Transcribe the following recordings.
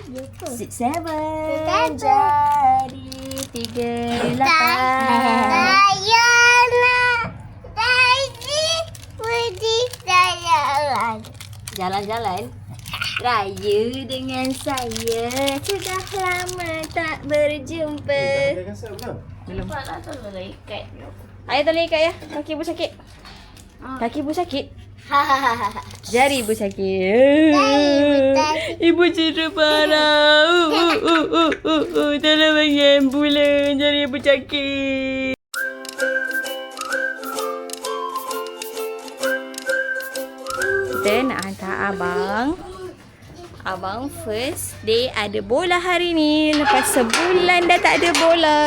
7 jadi 38. Saya nak pergi jalan. Jalan-jalan raya dengan saya. Sudah lama tak berjumpa. Belum. Ayah tolong ikat ya. Kaki ibu sakit. Kaki ibu sakit. Jari ibu sakit. Ibu cedera parah. Tolong bagi ambulan. Jari ibu sakit. Kita nak hantar abang first day ada bola hari ni. Lepas sebulan dah tak ada bola.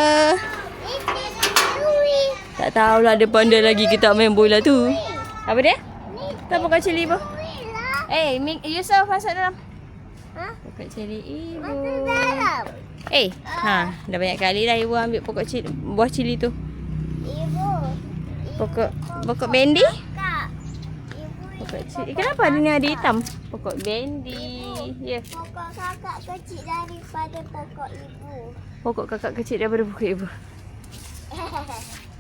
Tak tahulah ada pandai lagi kita main bola tu. Apa dia? Tak pokok cili ibu. Yusuf masuk dalam. Pokok cili ibu. Dah banyak kali dah ibu ambil pokok cili, buah cili tu. Pokok bendi? Pokok cili. Kenapa dia ni ada hitam? Pokok bendi. Ya. Pokok kakak kecil daripada pokok ibu. Pokok kakak kecil daripada pokok ibu.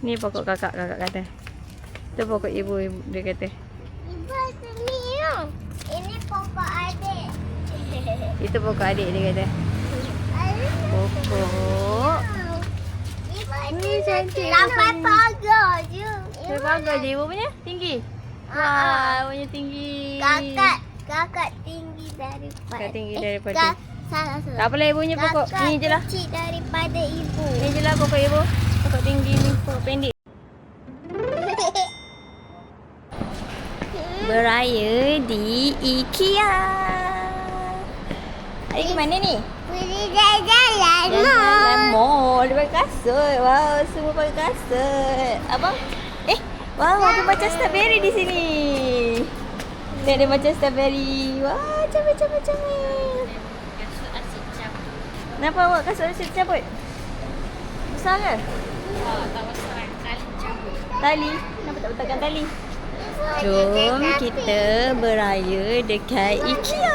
Ni pokok kakak kata. Tu pokok ibu dia kata. Ibu sini yuk. Ini pokok adik. Itu pokok adik dia kata. Pokok. Ibu ini cantik. Sampai pagar je. Sampai pagar je ibu punya tinggi. Wah, punya tinggi. Kakak tinggi daripada. Kakak tinggi daripada. Salah. Tak apalah ibu punya pokok. Ni je lah. Kecil daripada ibu. Ni je lah pokok ibu. Pokok tinggi ni, pokok pendek. Beraya di IKEA. Hari ke mana ni? Pergi jalan-jalan Jalan mall. Dia pakai kasut. Wow, semua pakai kasut. Abang? Wow, ada macam strawberry di sini. Dia ada macam strawberry. Wah, comel. Kenapa awak kasut asyik cabut? Besar ke? Tak besar. Tali cabut. Tali? Kenapa tak betulkan tali? Jom kita beraya dekat IKEA.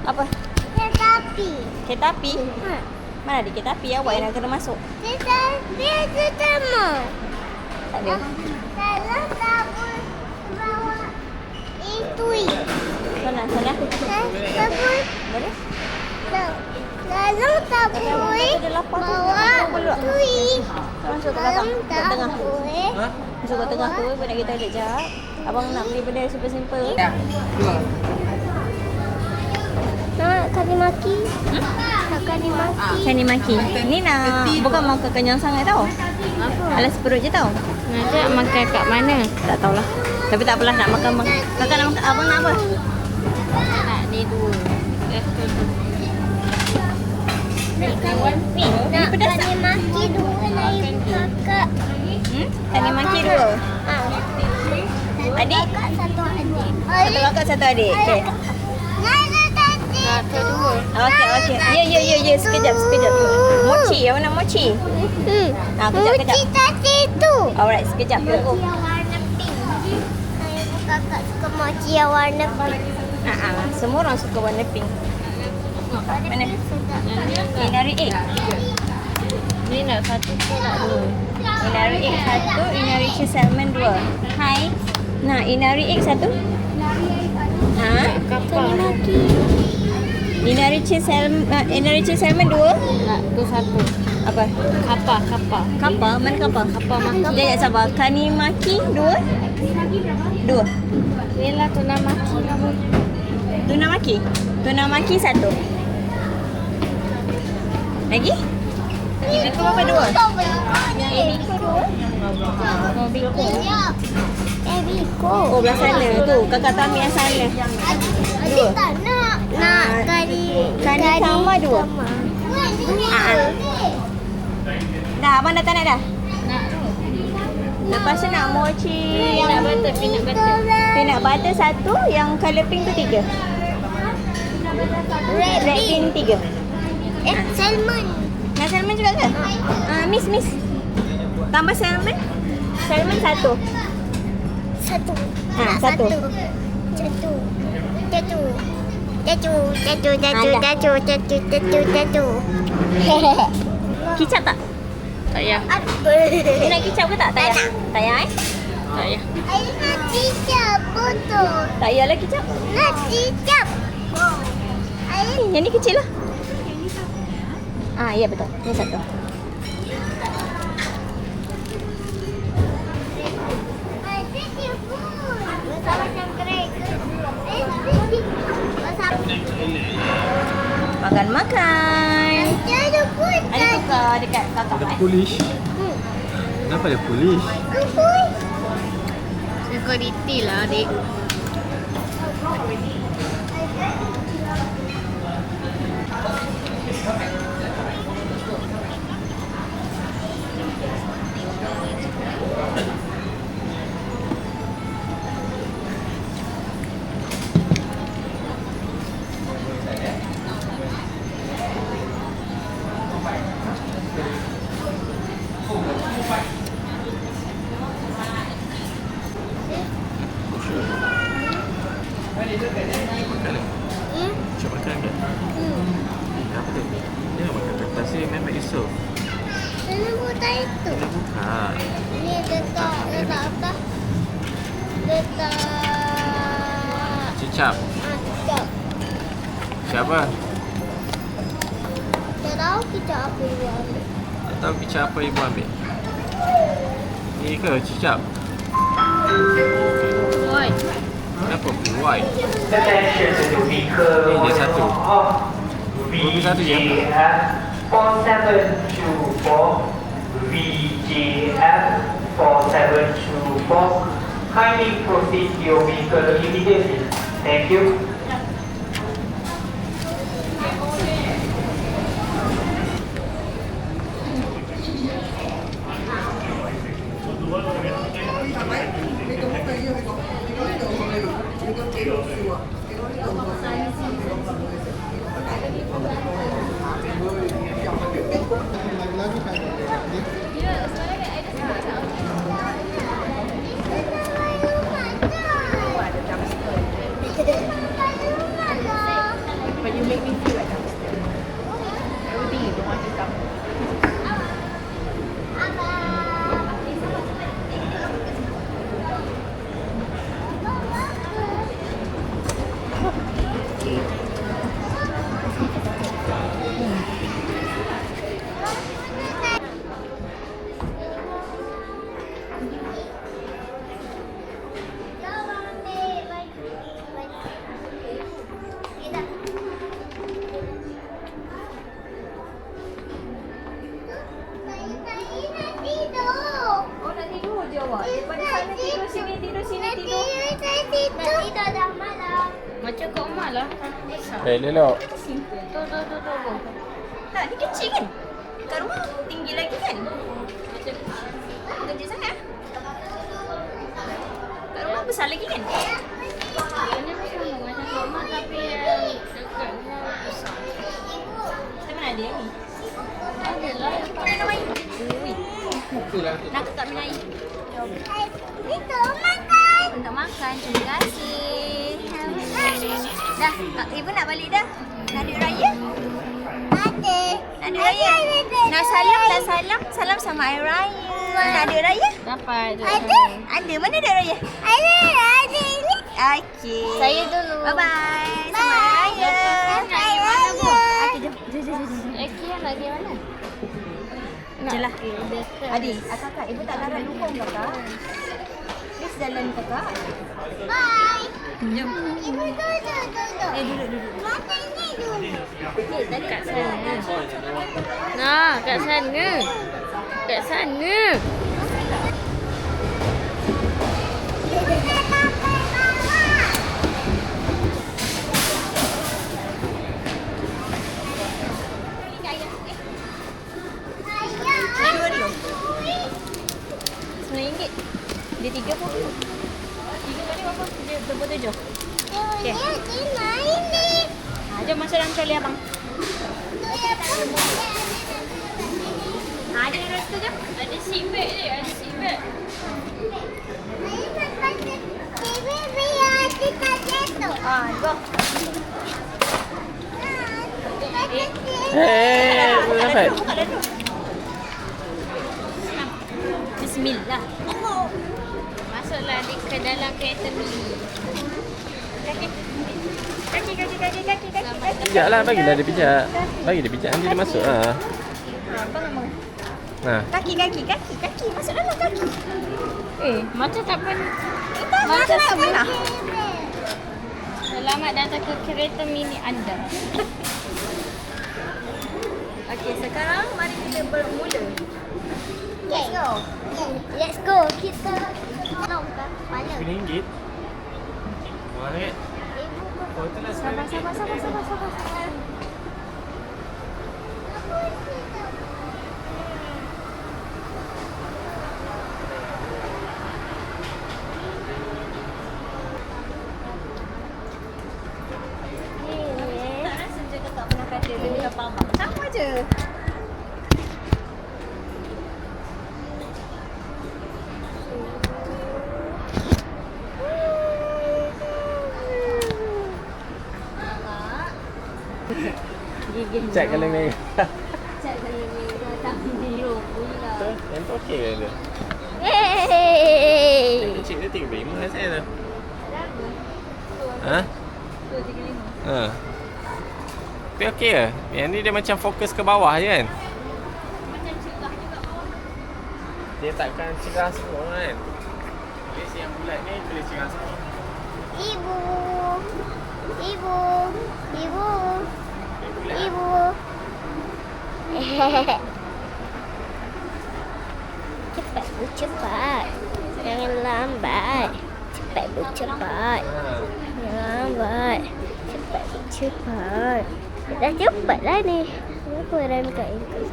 Apa? Kereta Kereta api? Mana ada kereta api? Awak yang nak kena masuk. Dia ketemu. Tak ada. Kalau tak bawa itu. Sana. Boleh? Boleh? Kalau tak boleh bawa itu. Masuk ke Kalau belakang. Kat tak tengah. boleh. Masuk kat tengah tu. Ibu nak kita toilet jap. Abang nak beli benda super simple. Nak kani maki? Nak kani maki? Kani maki. Ni nak bukan makan kenyang sangat tau. Alas perut je tau. Nak makan kat mana? Tak tahulah. Tapi tak apalah nak makan. Kakak nak makan. Abang nak apa? Nak ni dua. Nak kani maki dua lagi kakak. Kani maki dua. Adik? Kakak satu adik. Satu kakak satu adik. Okey. Nak kedua. Okey. Ya. Sekejap. Mochi. Awak nak mochi? Kejap. Mochi tadi tu. Alright, sekejap. Tunggu. Mochi yang warna pink. Kakak suka mochi yang warna pink. Semua orang suka warna pink. Mana? Inari egg. Ni nak satu ke nak dua? Inari egg satu, inari cheese salmon dua. Hai. Nah, inari egg satu. Kapal. Inari cheese salmon dua. Nak tu satu. Apa? Kapal. Kapal? Mana kapal? Kapal maki. Jangan sabar. Kani maki dua. Ni lah tuna maki lah. Tuna maki satu. Lagi? Biko apa dua? Biko dua. Biko. Oh, belah sana tu. Kakak tak ambil yang sana. Adik tak nak. Nak Kani sama dua. Dah, abang dah tak nak dah? Nak Lepas tu nak mochi. Peanut butter satu. Yang colour pink tu 3. Red bean 3. Salmon. Nak salmon juga ke? Miss. Tambah salmon. Salmon satu. Satu. Satu. Kicap tak? Tak payah. Ni nak kicap ke tak? Tak payah. Tak payah eh? Tak payah. Air nak cicap, betul. Tak payahlah kicap. Nak cicap. Air Yang ni kecil lah. Ya betul. Ni satu. Makan. Ada tukar dekat kakak Ada polish. Kenapa ada polish? Security lah adik. Makan lah. Cuk makan ke? Apa tu? Jangan makan kertas ni, memang isu. Ini buta itu. Kena buka. Ini dekat apa? Dekat Cicap. cicap. Siapa? Tak tahu kita apa yang ambil. Tak tahu kicap apa ibu ambil? Ni ke cicap? Oi. Kenapa white? Attention to vehicle Ini dia satu. VJF Satu je. 4724 VJF 4724. Kindly proceed your vehicle immediately. Thank you. But you make me feel like I'm still. Everything you don't want to come. Oh nak tidur je awak. Daripada sana tidur sini, tidur sini, tidur. Tidur dah malam. Macam kat rumah lah. Lelok. Simple. Tu. Tak, dia kecil kan? Kat rumah tinggi lagi kan? Kecil sangat. Kat rumah besar lagi kan? Ini macam macam kat rumah tapi yang dekat rumah besar. Kita mana ada yang ni? Ada lah. Kita nak main. Ui. Nak kakak minum air. Itu makan. Untuk makan, terima kasih. Dah, ibu nak balik dah. Nak duit raya? Ada. Nak duit raya? Nak salam? Salam sama air raya. Nak duit raya? Dapat. Ada. Ada, mana duit raya? Ada ini. Okey. Saya dulu. Bye-bye. Sama air raya. Air raya. Okey, jom. Eki nak pergi mana? Jom lah. Dekat. Adik, kakak, ibu tak larang dukung kakak. Please jalan kakak. Bye. Jom. Ibu duduk. Duduk. Makan ni dulu. Kat sana. Nah, kat sana. Kat sana. Ni RM2. RM9. Dia 3 pun. 3 kali berapa? Dia 27. Okey. Dia main ni. Jom masuk dalam troli abang. Ada yang rasa jom. Ada seat belt dia. Ada seat belt. Biar kita jatuh. Go. Buka dah dulu. Bismillah. Masuklah ke dalam kereta mini. Kaki. Pijak lah, bagilah dia pijak. Bagi dia pijak, nanti dia masuk lah. Nah. Kaki. Masuk dalam kaki. Macam tak pernah. Macam tak pernah. Selamat datang ke kereta mini anda. Okey, sekarang mari kita bermula. Let's go. Let's go. Kita tolong ke kepala. RM5. RM1. Oh, itulah Sabar. Tak rasa je kakak pernah kata dia minta pamang. Sama je. Cat kalau merah. Cat kalau merah tapi biru pula. Betul? Yang tu okey ke dia? Yeay. Yang kecil dia 35 saya tu. Ha? 235. Ha. Tapi okey ke? Yang ni dia macam fokus ke bawah je kan? Macam cerah juga bawah. Dia takkan cerah semua kan? Habis yang bulat ni boleh cerah semua. Ibu. Cepat. Jangan lambat. Cepat. Jangan lambat. Cepat. Dah cepat lah ni. Kenapa orang kat ini?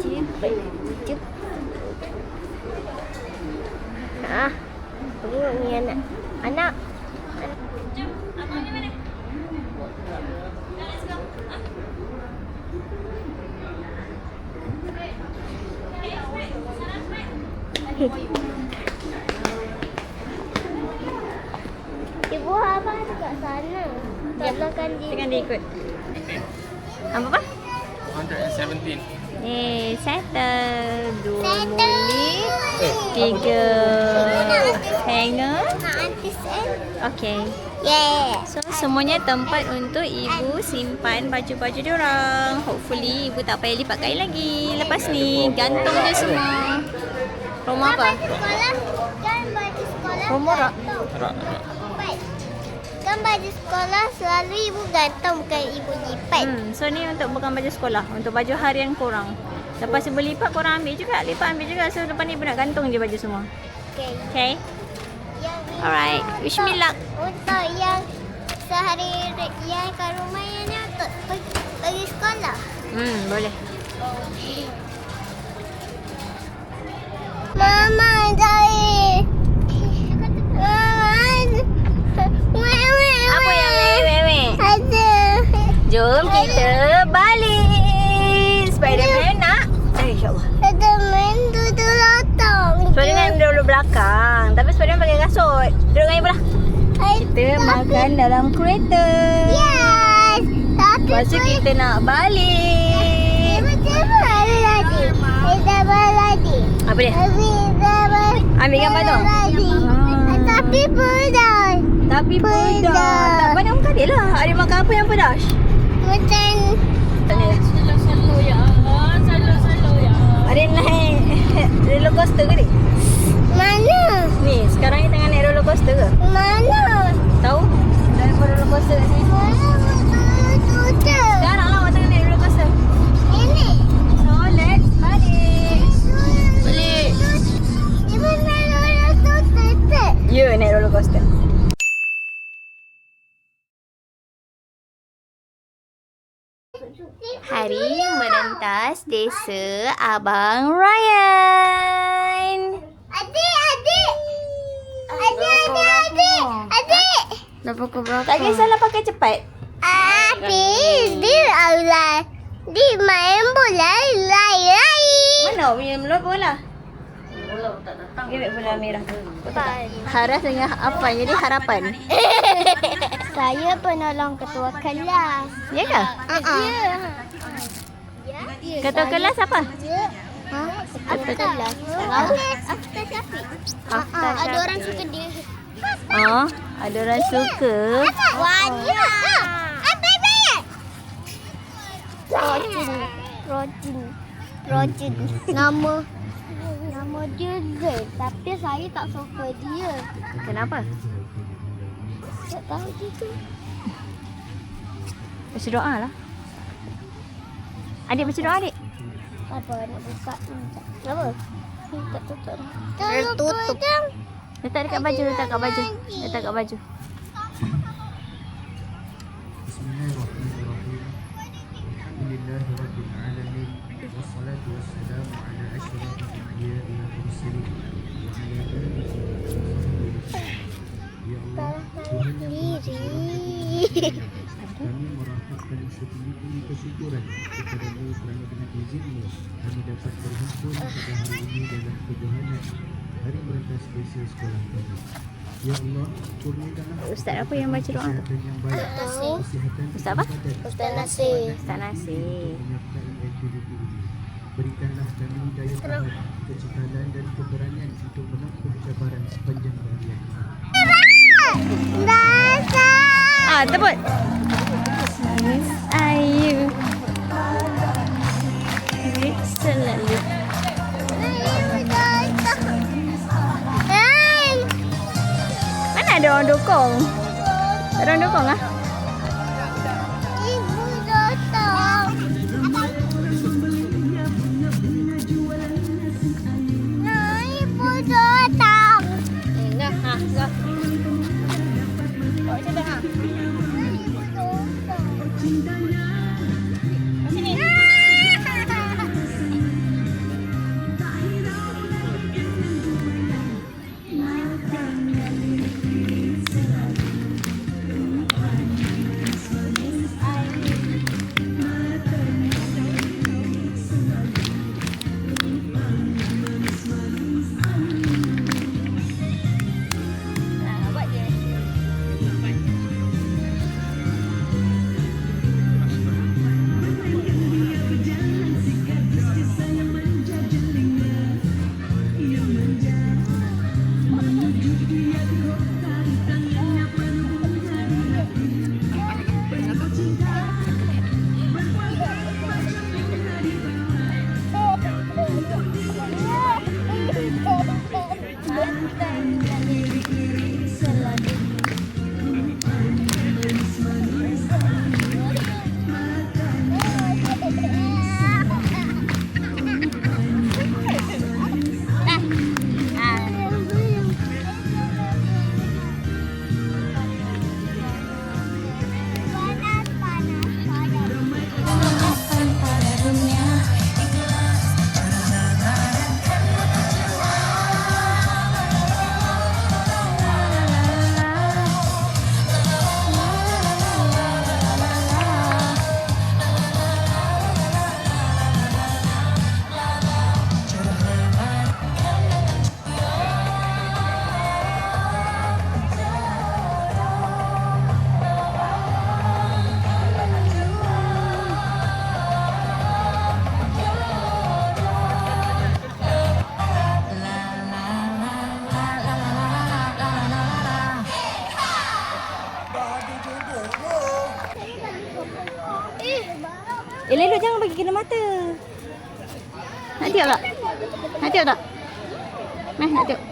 Cepat. Tengok ni anak. Jom, abang ni mana? Let's go. Ibu abang dekat sana. Tolongkan dia. Tengah dia ikut. Apa? 117. Settle. 2 Settle. mulut. 3 hanger. Nak anti sen. Okay. Yeah. So semuanya tempat untuk ibu simpan baju-baju diorang. Hopefully ibu tak payah lipat kain lagi. Lepas ni gantung je semua. Rumah apa? Sekolah kan baju sekolah. Rumah rak. Rak. Kan baju sekolah selalu ibu gantung bukan ibu lipat. So ni untuk bukan baju sekolah, untuk baju harian korang. Lepas ibu lipat korang ambil juga, lipat ambil juga. So depan ni ibu nak gantung je baju semua. Okay. Okay? Yang Alright. Wish me luck. Untuk yang sehari yang kat rumah yang ni untuk pergi sekolah. Boleh. Mama dari. Apa yang wewe? Ada. Jom kita balik. Spiderman nak? InsyaAllah. Ada main duduk lotong. Spiderman duduk belakang. Tapi Spiderman pakai kasut. Duduk dengan ibu lah. Kita makan dalam kereta. Yes. Tapi Lepas tu kita nak balik. Macam ada lagi. Ada lagi. Apa dia? Ambil gambar tu? Lagi. Tapi pedas. Tapi pedas. Tak pandang muka dia lah. Ada makan apa yang pedas? Macam Selalu ya. Ada naik roller coaster ke ni? mana? Ni, sekarang ni tengah naik roller coaster ke? Mana? Tahu? Naik roller coaster kat sini. Mana tutup? Sekarang lah awak tengah naik roller coaster. Ini. So, let's balik. Balik. Ibu nak tutup. Ya, naik roller coaster. Hari merentas desa Abang Ryan. Adik. Dah pukul berapa? Tak kisahlah pakai cepat. Habis dia Allah. Dia main bola lari. Mana awak punya bola? pulau tak datang. Dia bola merah. Pan. Haras dengan apa? Jadi harapan. Saya penolong ketua kelas. Ya ke? Ya. Ketua kelas apa? Ha? Ketua kelas. Tahu? After Syafiq. Ada orang suka dia. Oh, ada orang suka. Wajib. Baby. Rojin. Nama dia Zain, tapi saya tak suka dia. Kenapa? Tak tahu gitu. Baca doa lah. Adik baca doa adik. Apa nak buka ni? Apa? Tak tutup. Tertutup. Letak dekat baju, letak kat baju. Letak kat baju. Bismillahirrahmanirrahim. Alhamdulillahirabbil alamin. Wassalatu wassalamu ala asyrafil anbiya'i wal mursalin wa ala alihi wa sahbihi. Ya Allah, Tuhan yang Maha Suci, kami merahmatkan setinggi-tinggi kesyukuran kepada-Mu kerana dengan izin-Mu kami dapat berhimpun pada hari ini dalam kejohanan hari merentas biasa sekolah kami. Ya Allah, kurniakanlah Ustaz apa yang baca doa? kesihatan yang baik, kesihatan Ustaz apa? badan, Ustaz Nasir. Ustaz Nasir. menyertai aktiviti ini. Berikanlah kami daya tahan, kecekalan dan keberanian untuk menempuh cabaran sepanjang harian ini. Ah, tebut. Miss Ayu. Selalu. Mana ada orang dukung? Tak ada orang dukung ah? Ibu datang. Nah, ibu datang. Dah, ha, dah. Bawa macam dah, ha. Sini. Elok jangan bagi kena mata. Nak tengok tak? Nak tengok tak? Meh, nak tengok.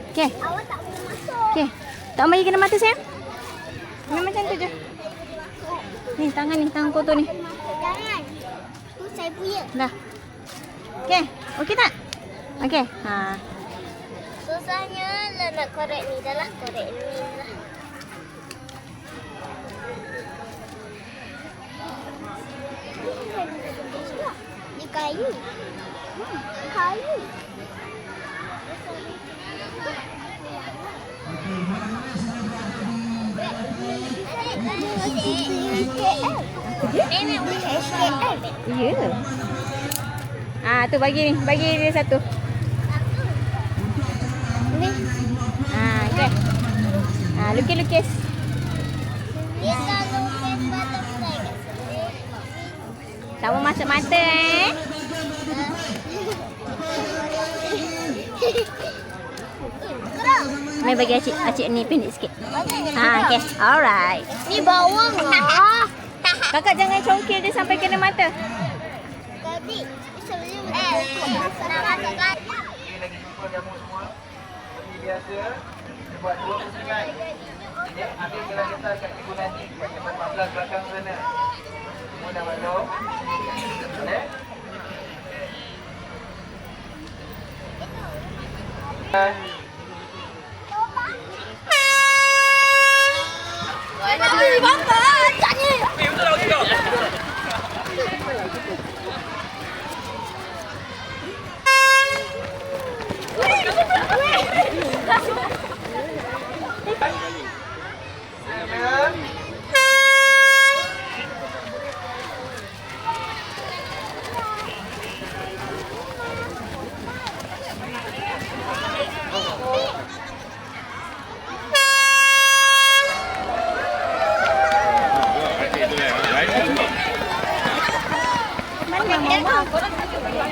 Okey. Okey. Tak bagi kena mata sayang. Ni macam tu je. Ni tangan ni, tangan kotor ni. Jangan. Tu saya punya. Dah. Okey. Okey tak? Okey. Ha. Susahnya lah nak korek ni. Dah lah korek ni lah. Di kayu. Kayu. Nenek SKL. Ya. Tu bagi dia satu. Ni. Okay. Lukis-lukis. Kita lukis butterfly kat sini. Tak mau masuk mata Mai bagi acik ni pendek sikit. Okay. Alright. Ni bawang lah. Kakak jangan congkil dia sampai kena mata. Tadi sebelum nak masukkan. Lagi jumpa jamu semua. Seperti biasa, kita buat 2 pusingan. Ya, ambil gelas kita kat Cikgu Nadi kat cabang 14 belakang sana. Semua dah masuk. Ya.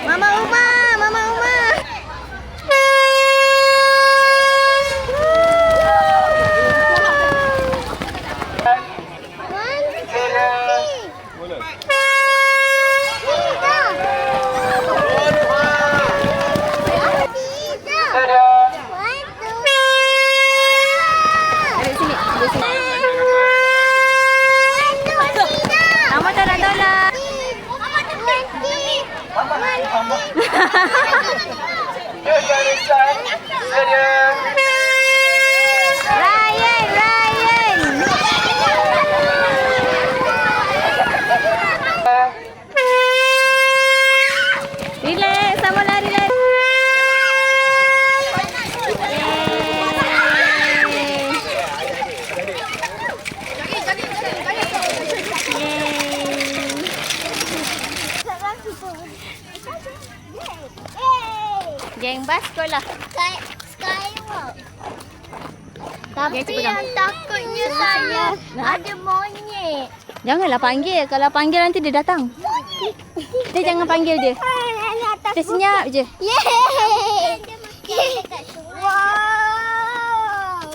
Mama Uma. Dari sini. Mama tak nak tolak. Ryan. Relax, sama lari. Geng bas sekolah. Skywalk. Tapi Tapi yang takutnya saya ada monyet. Janganlah panggil. Kalau panggil nanti dia datang. Kita jangan panggil dia. Kita senyap je. Yeay. Wow.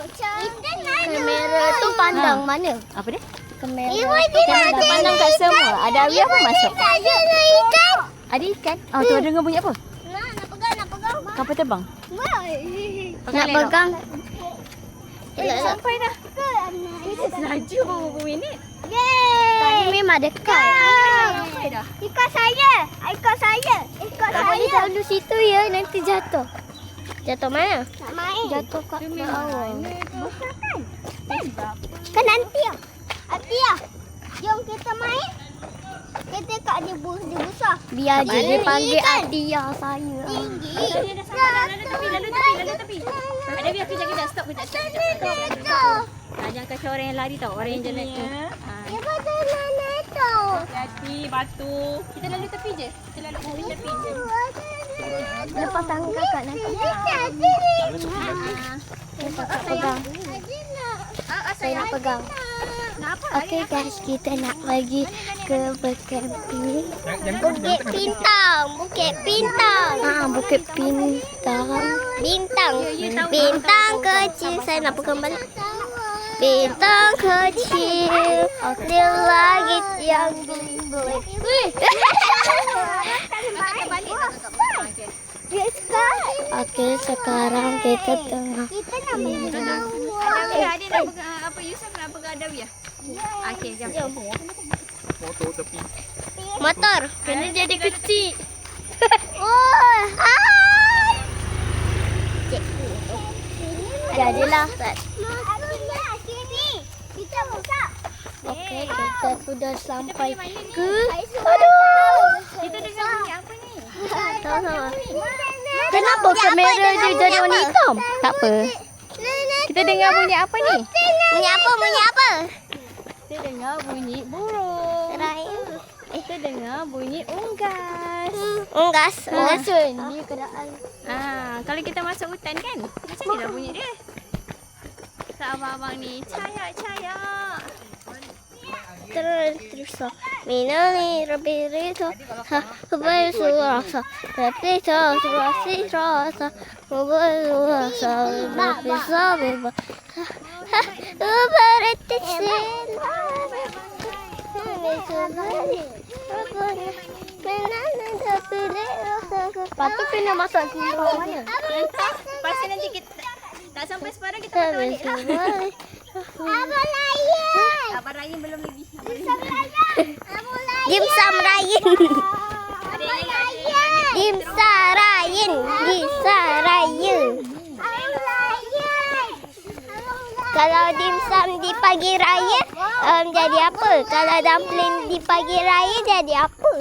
Kamera tu pandang mana? Apa dia? Kamera. Kita pandang kat semua. Ada Awiyah pun masuk. Saya nak ikan. Ada ikan. Oh, tu dengar bunyi apa? Nak pegang. Kapal terbang. Nak pegang. Sampai dah. Laju berapa minit? Yeay. Tadi memang dekat. Sampai dah. Ikut saya. Tak boleh Tahu situ ya, nanti jatuh. Jatuh mana? Nak main. Jatuh kat bawah. Kan nanti ya. Jom kita main. Kita kat dia besar. Biar je dia panggil Adia saya. Tinggi. Lalu tepi. Ada biar kejap stop kejap. Jangan kacau orang yang lari tau. Orang yang jalan tu. Dia betul nenek tu. Hati batu. Kita lalu tepi je. Lepas tangan kakak nanti. Lepas kakak pegang. Saya nak pegang. Okey guys, kita nak pergi ke Bukit Bintang. Bukit Bintang. Bintang kecil. Saya nak pegang balik. Bintang kecil di langit yang biru. Okey, sekarang kita tengah. Ada nak pegang apa? Yusuf nak pegang Adawiyah? Okey, jom. Motor kena jadi kecil. Oh, hai. Jadilah. Sini. Kita buka. Okey, kita sudah sampai ke. Aduh. Kita dengar bunyi apa ni? Sama-sama. Kenapa kamera dia jadi warna hitam? Tak apa. Kita dengar bunyi apa ni? Bunyi apa? Kita dengar bunyi burung. kita dengar bunyi unggas. Unggas. Ni keadaan. Kalau kita masuk hutan kan, macam ni lah bunyi dia. So, abang-abang ni, caya. Terus minali rabirito habai surasa rabirito surasi rasa habai surasa rabisa beba berarti patut kena masak kimau mana? Pasal nanti kita tak sampai separuh kita balik lah. Abang Ryan. Abang Ryan belum lagi. Dimsum Ryan. Kalau dimsum di pagi raya jadi apa? Kalau dumpling di pagi raya jadi apa?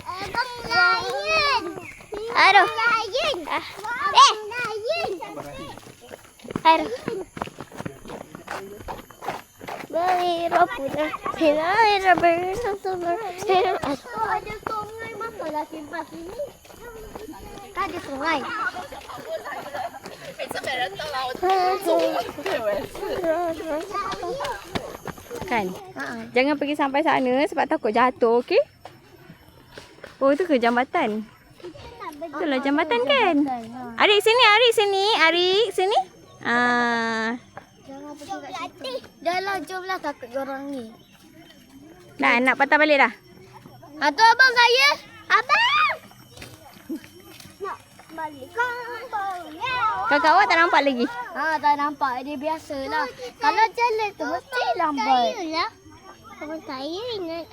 Abang Ryan. Aduh. Aduh. Bali rapuna hinai raber sumber ada sungai masalah simpan sini kan ada sungai Kan? Jangan pergi sampai sana sebab takut jatuh, okey? Oh, itu ke jambatan? Itulah jambatan kan? Arik sini. Dah lah, jomlah takut orang ni. Dah, nak patah balik dah? Atau abang saya? Abang! Nak balik kampung. Kakak awak tak nampak lagi? Tak nampak. Dia biasalah. Kalau jalan tu mesti lambat. Sayulah. Abang saya ingat.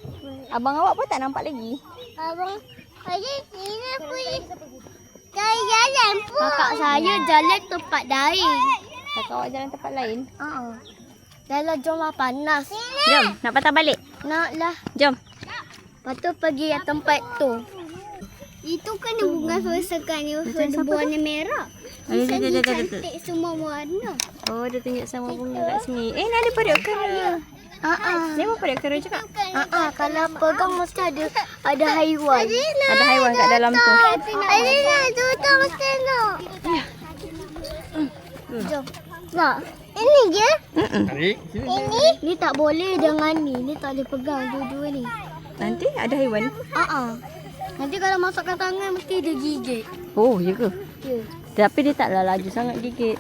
Abang awak pun tak nampak lagi. Abang saya ingat pergi jalan pun. Kakak saya jalan tempat lain. Kakak awak jalan tempat lain? Dah lah, jomlah panas. Jom, nak patah balik? Nak lah. Jom. Lepas tu pergi yang tempat tu. Itu kan bunga sekan ni berwarna merah. Bisa cantik semua warna. Oh, dia tunjuk sama bunga kat sini. Ni ada periuk kera. Ni pun periuk kera juga. Kalau pegang mesti ada haiwan. Ada haiwan kat dalam tu. Ada tutup mesti nak. Jom. Nak. Ini je? Ini tak boleh dengan ni. Ni tak boleh pegang dua-dua ni. Nanti ada haiwan? Nanti kalau masukkan tangan mesti dia gigit. Oh, ya ke? Ya. Tapi dia taklah laju sangat gigit.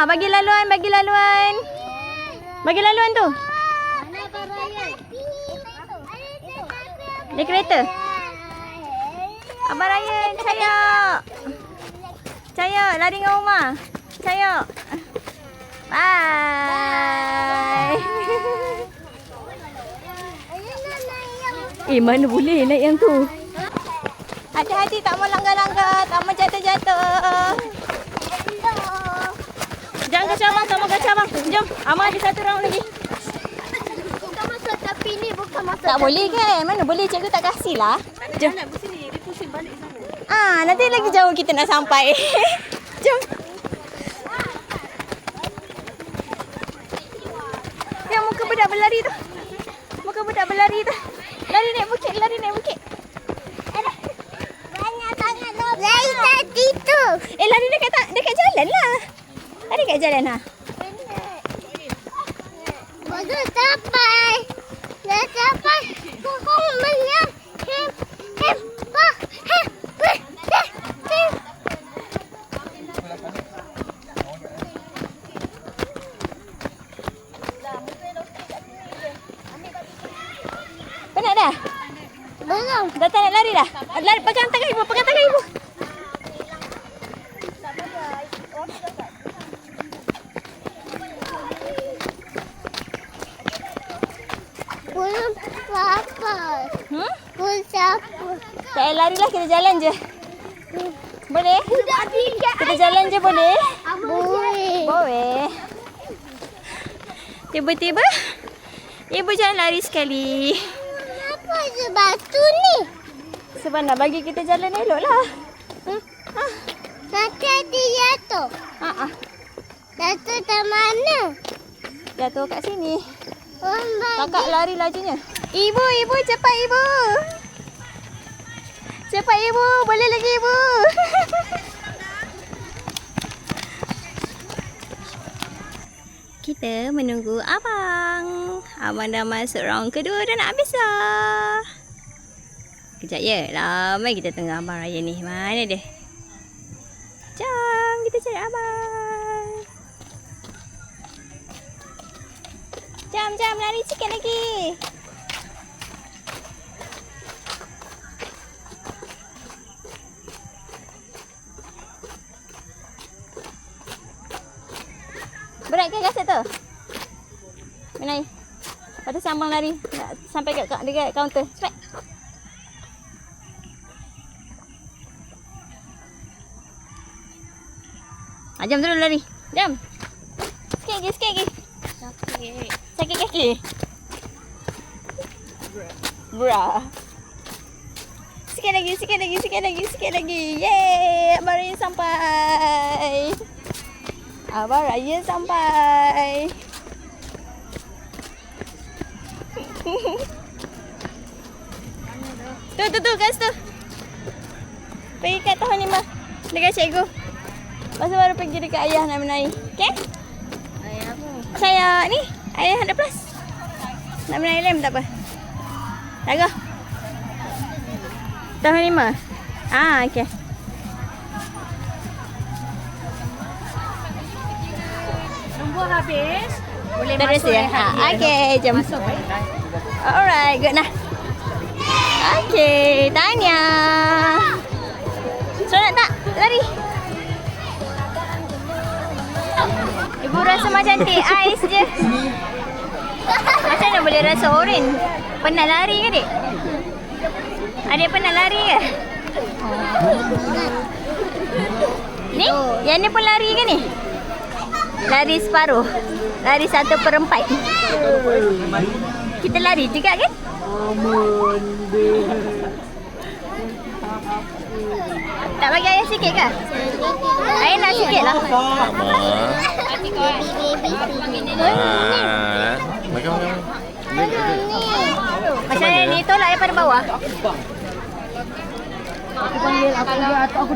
Bagi laluan. Bagi laluan tu. Mana Abang Ryan? Dia kereta. Abang Ryan, Cayok, lari dengan rumah. Cayok. Bye. Mana boleh naik yang tu? Hati-hati, tak mau langgar-langgar, tak mau jatuh-jatuh. Jangan kacau abang, tak mau kacau abang. Jom, Amang ada satu round lagi. Bukan masuk tapi ni bukan masuk. Tak boleh kan? Mana boleh, cikgu tak kasih lah. Jom. Nanti lagi jauh kita nak sampai. Jom. Ya, muka budak berlari tu. Lari naik bukit. Banyak sangat lobang. Lari tadi tu. Lari dekat jalan lah. Lari dekat jalan lah. Bagus sampai. Dah sampai. Kokong menang. Penat dah? Belum. Dah tak nak lari dah? Lari, pegang tangan ibu. Belum apa. Belum siapa. Tak payah lari lah, kita jalan je. Boleh? Kita jalan je boleh? Boleh. Tiba-tiba ibu jangan lari sekali. Kenapa sebatu ni? Sebab nak bagi kita jalan elok lah. Nanti dia jatuh. Jatuh ke mana? jatuh kat sini. Kakak lari lajunya. Ibu, ibu, cepat ibu. Cepat ibu, boleh lagi ibu. Kita menunggu abang. Abang dah masuk round kedua dah nak habis dah. Kejap ya, lama kita tengah abang raya ni. Mana dia? Jom kita cari abang. Jom, lari sikit lagi. Berat ke kasut tu? Menai. Lepas tu sambang lari. Nak sampai dekat kaunter. Cepat. Jom terus lari. Jom. Sikit lagi. Sakit kaki. Bra. Sikit lagi. Yeay, Abang Raya sampai. Abang Raya sampai. Tu kat situ. Pergi kat tahun 5 dekat cikgu. Lepas tu baru pergi dekat ayah nak menari. Okay? Ayah apa? Saya ni ayah 100+. Nak menari lem tak apa. Tak ke? Tahun 5. Okay. Tunggu habis. Boleh Terus masuk ya? rehat dia. Okay, jom. Masuk baik. Alright, good nah. Okay, tanya. Seronok tak? Lari. Ibu rasa macam teh ais je. Macam mana boleh rasa oren? Pernah lari ke dik? Adik pernah lari ke? Ni? Yang ni pun lari ke ni? Lari separuh. Lari 1/4. Kita lari juga kan? Tak bagi ayah sikit ke? Ayah nak sikit lah. Makan. Macam ni tolak daripada bawah. Aku panggil, aku